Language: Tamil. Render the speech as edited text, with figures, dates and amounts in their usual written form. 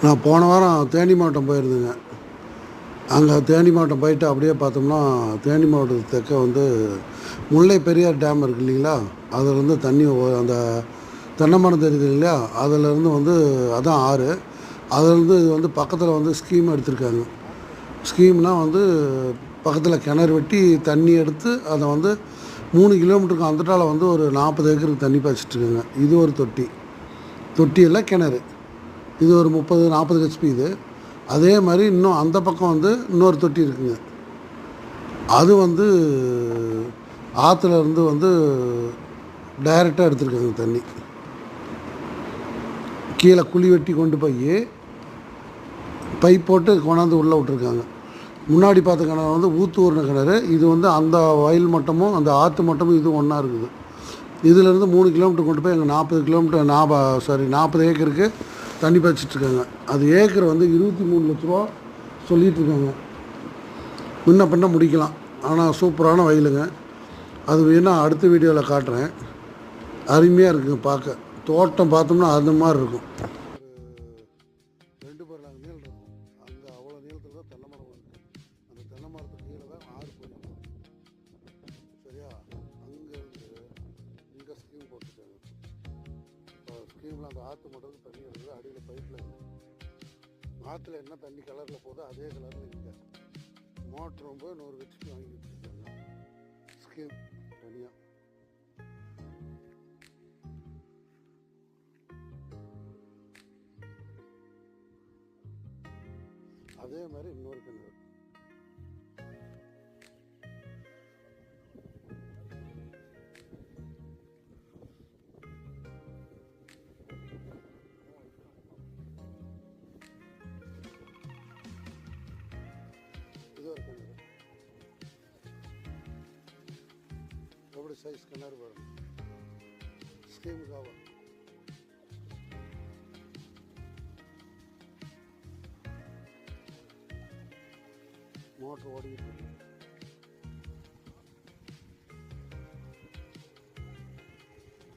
நான் போன வாரம் தேனி மாவட்டம் போயிருந்தேங்க. அங்கே தேனி மாவட்டம் போயிட்டு அப்படியே பார்த்தோம்னா, தேனி மாவட்டத்துக்கு தெற்க வந்து முல்லை பெரியார் டேம் இருக்குது இல்லைங்களா, அதிலேருந்து தண்ணி அந்த தென்னை மரம் தெரியுது இல்லையா, அதிலேருந்து வந்து அதான் ஆறு. அதிலேருந்து இது வந்து பக்கத்தில் வந்து ஸ்கீம் எடுத்திருக்காங்க. ஸ்கீம்னால் வந்து பக்கத்தில் கிணறு வெட்டி தண்ணி எடுத்து அதை வந்து 3 கிலோமீட்டருக்கு அந்தட்டால் வந்து ஒரு 40 ஏக்கருக்கு தண்ணி பாய்ச்சிட்ருக்காங்க. இது ஒரு தொட்டி எல்லாம் கிணறு. இது ஒரு 30-40 ஹெச்பி இது. அதே மாதிரி இன்னும் அந்த பக்கம் வந்து இன்னொரு தொட்டி இருக்குங்க. அது வந்து ஆற்றுலேருந்து வந்து டைரெக்டாக எடுத்துருக்காங்க தண்ணி. கீழே குழி வெட்டி கொண்டு போய் பைப் போட்டு கொண்டாந்து உள்ளே விட்ருக்காங்க. முன்னாடி பார்த்த கிணறு வந்து ஊற்று கிணறு. இது வந்து அந்த வயல் மட்டமும் அந்த ஆற்று மட்டமும் இது ஒன்றா இருக்குது. இதிலேருந்து 3 கிலோமீட்டர் கொண்டு போய் எங்கள் 40 கிலோமீட்டர் 40 ஏக்கருக்கு தண்ணி பாய்ச்சிட்ருக்காங்க. அது ஏக்கர் வந்து 23 லட்ச ரூபா சொல்லிகிட்ருக்காங்க. முன்ன பின்ன முடிக்கலாம். ஆனால் சூப்பரான வயலுங்க. அது வேணால் அடுத்த வீடியோவில் காட்டுறேன். அருமையாக இருக்குங்க பார்க்க. தோட்டம் பார்த்தோம்னா அது மாதிரி இருக்கும். ஒரு 2 பரலாங்க நீளம் இருக்கும். அங்கே அவ்வளோ நீளத்தில் தான் தென்னை மரம் இருக்குது. அந்த தென்னை மரத்துக்கு கீழே தான் ஆறு போயிருக்கும். சரியா? அங்கேருந்து இங்கே ஸ்கீம் போட்டுருக்காங்க. இப்போ ஸ்கீமில் அந்த ஆற்று மட்டும் தண்ணி இருக்குது. அடியில் பைப்பில் ஆற்றுல என்ன தண்ணி கலரில் போதோ அதே கலரில் இங்கே மோட்ரு ரொம்ப 100 ஹெச்பி வாங்கி வச்சுருக்காங்க. ஸ்கீம் தனியாக. அதே மாதிரி இன்னொரு கிணறு. இது ஒரு கிணறு. எப்படி சைஸ் கிணறு வரும் ஸ்கீமுக்காக. மோட்ரு ஓடிக்கிட்டு இருக்கு.